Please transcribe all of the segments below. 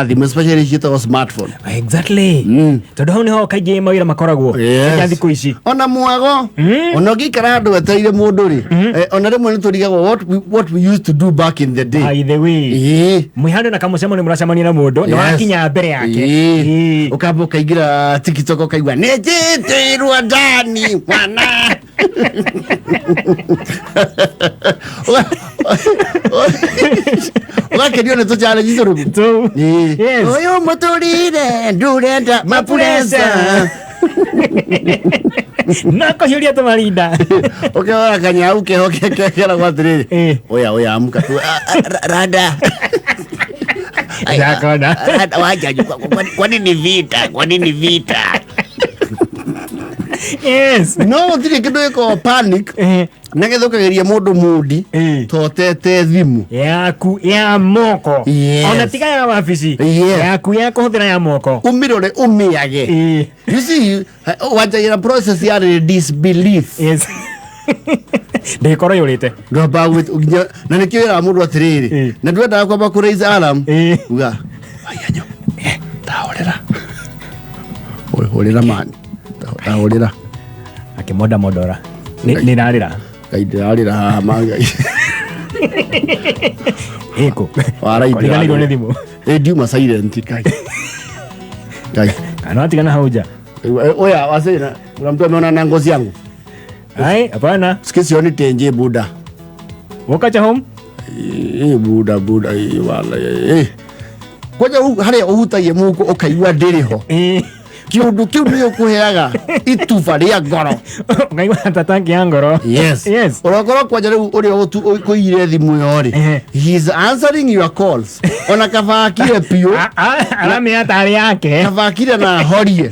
thimũ especially ciĩtagwo smartphone. Exactly. Tondũ hau nĩho kaingĩ mawĩra makoragwo cia thikũ ici. Ona mwago ona ũngĩikara handũ wetereire mũndũ rĩ ona rĩmwe nĩtũrigagwo what we used to do back in the day. By the way, mwĩhandũ na kamũcemano mũracemania na mũndũ nĩ wakinya mbere yake ũkamba ũkaingĩra TikTok ũkaigua nĩnjĩtĩirwo ndani mwana ũgakenio nĩ tũchallenge tũrũgu ũyũ mũtũrire ndurenda mapuresa nako ciũria tũmarinda ũkĩhora kanyau keho keragwo atĩrĩrĩ oya amka tu rada rada wajaji kwani ni vita yes no ũtirĩ kĩndũ gĩkoragwo panic na gĩthũkagĩria mũndũ mudi totete thimũ yaku ya moko ona tiga ya wabici yaku ya kũhũthĩra ya moko umĩrore umĩage you see wanjagira process ya disbelief ndĩkorwo yũrĩte ndwamba na nĩkĩo wĩra wa mũndũ atĩrĩrĩ na ndwendaga kwamba kũraise alarm uga ayanyo hũrĩra mani tahũrĩra akĩmonda mondora nĩrarĩra ndĩrarĩra haha mangai ĩkũ waraithĩranĩirwo nĩ thimũ ndiuma silent kai kana watigana hau nja oya wasena kuna mtu ameona na ngozi yangu ai hapana sikisi oni tenje buda wokacha home buda wala kwaja harĩa ũhutagie mũhuko ũkaigua ndĩrĩho kiundu kiu nĩ ũkũheaga ituba rĩa ngoro ngaigua tatangi ya ngoro yes ũrakorwo kwanja rĩu ũrĩa ũkũigire thimũ ĩyo rĩ he is answering your calls ona kabakire piũ aramĩa tarĩ yake kabakire na horie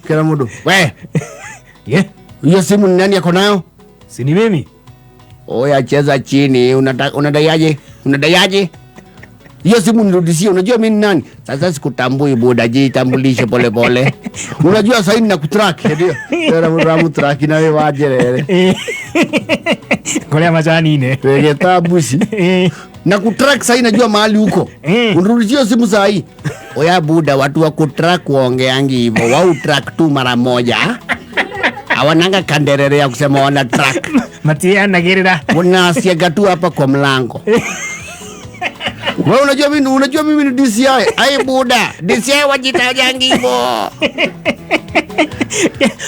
kila mũndũ we hiyo simu ni nani yako nayo si ni mimi oya cheza chini unadaiaje hiyo simu nirudishie unajua mimi ni nani sasa sikutambui boda jitambulishe pole pole unajua sasa hivi nakutrack ndio ramu track na wewe wajerere kolea majani ne pege tabusi na kutrack sasa najua mahali huko unirudishie simu sasa hii oya boda watu wa kutrack waongeangi hivyo wao track tu mara moja hawananga kanderere ya kusema wana track matia nagirira unasiaga tu hapa kwa mlango wewe unajua mimi ni DCI ai buda DCI wajitajangi hivyo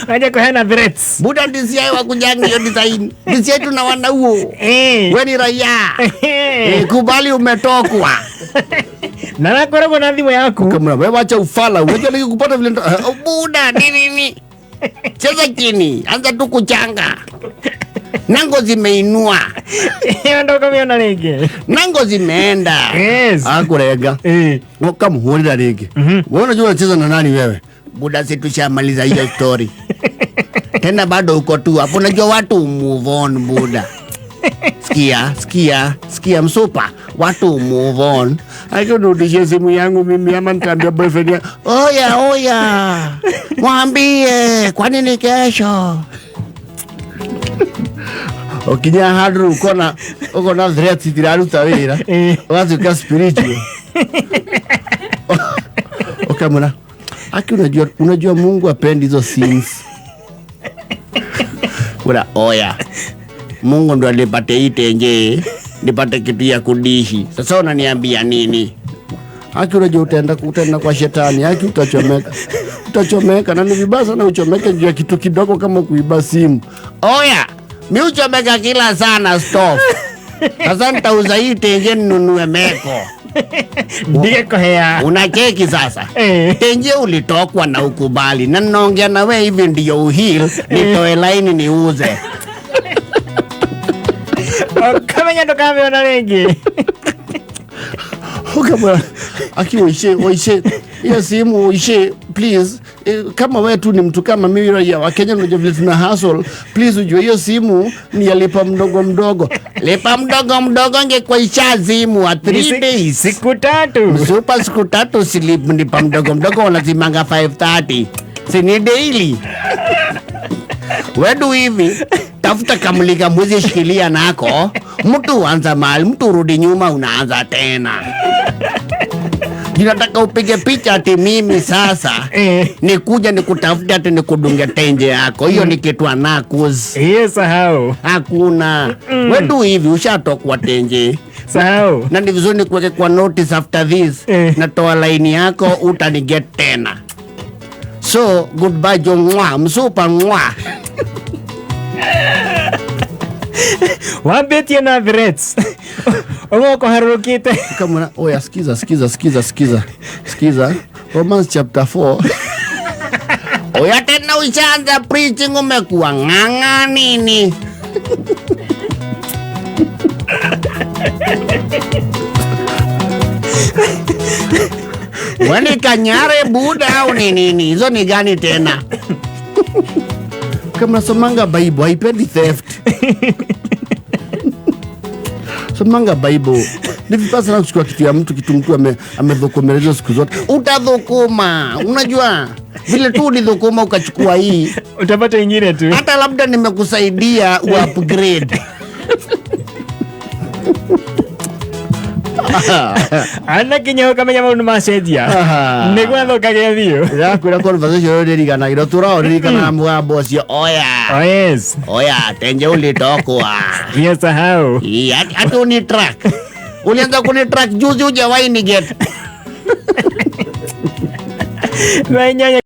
waje kuhena threats buda DCI wakujangi hiyo design DCI tunawana huo wewe ni raia kubali umetokwa na nakoragwo na thimũ yaku kama wewe acha ufala unajua nikikupata vile buda nini cheza chini anza tu kuchanga nango zimeinua ndo kamiona rĩngĩ nango zimeenda akurega ukamhurira rĩngĩ wewe unajua unacheza na nani wewe buda si tushamaliza hiyo story tena bado uko tu hapo unajua watu move on buda sikia msupa watu move on akinirudishie simu yangu mimi ama nitaambia boyfriend oya mwambie kwa nini kesho okinya handru uko na threats itiraruta wira watuka spiritual okamuna aki unajua Mungu apendi hizo sins kuna oya Mungu ndo alipate itenje nipate kitu ya kudishi sasa unaniambia nini aki unajua utaenda kwa shetani aki utachomeka na ni vibaya sana uchomeke juu ya kitu kidogo kama kuiba simu oya mi uchomeka kila sana stop sasa nitauza hii tenje ninunue meko ndiko hea unacheki sasa tenje ulitokwa na ukubali na ninaongea na wewe hivi ndio uhil nitoe line niuze kama ndo kameona rĩngĩ kama akiwaishe hiyo simu uishe please kama wewe tu ni mtu kama mimi raia wa Kenya unajua vile tuna hustle please ujue hiyo simu ni yalipa mdogo lipa mdogo ngekwa isha simu 3 days siku 3 super siku 3 slip nipa mdogo wanazimanga 530 si ni daily wedu hivi tafuta kamulika mwezi shikilia nako mtu anza mali mtu rudi nyuma unaanza tena Ninataka upige picha ati mimi sasa nikuja nikutafuta ati nikudunge tenje yako. Hiyo ni kitu anakus. Sahau. Hakuna. Wewe hivi ushatokwa tenje. Sahau. Na ni vizuri nikuweke kwa notice after this. Natoa line yako utaniget tena. So goodbye jongwa msupa mwa. Wambeti na threats. Omoko harukite. Kama oya skiza. Romans chapter 4. Oya tena ushaanza preaching umekuwa nganga nini? Wani kanyare buda au nini? Hizo ni gani tena? Kama somanga Bible, haipendi theft. Somanga Bible. Ni vipasa na kuchukua kitu ya mtu, kitu mtu amedhokomeleza siku zote. Utadhokoma. Unajua vile tu ulidhokoma ukachukua hii, utapata ingine tu. Hata labda nimekusaidia upgrade. Ana kinyo kama nyama unumasaidia. Negwa thoka gethio. Ya kuna conversation rodi kana iro turao rodi kana mgambo cio oya. Oh yes. Oya tenje ulitokwa. Sahau. Hata uni track. Ulianza kuni track juzi hujawahi ni get. Wanyanya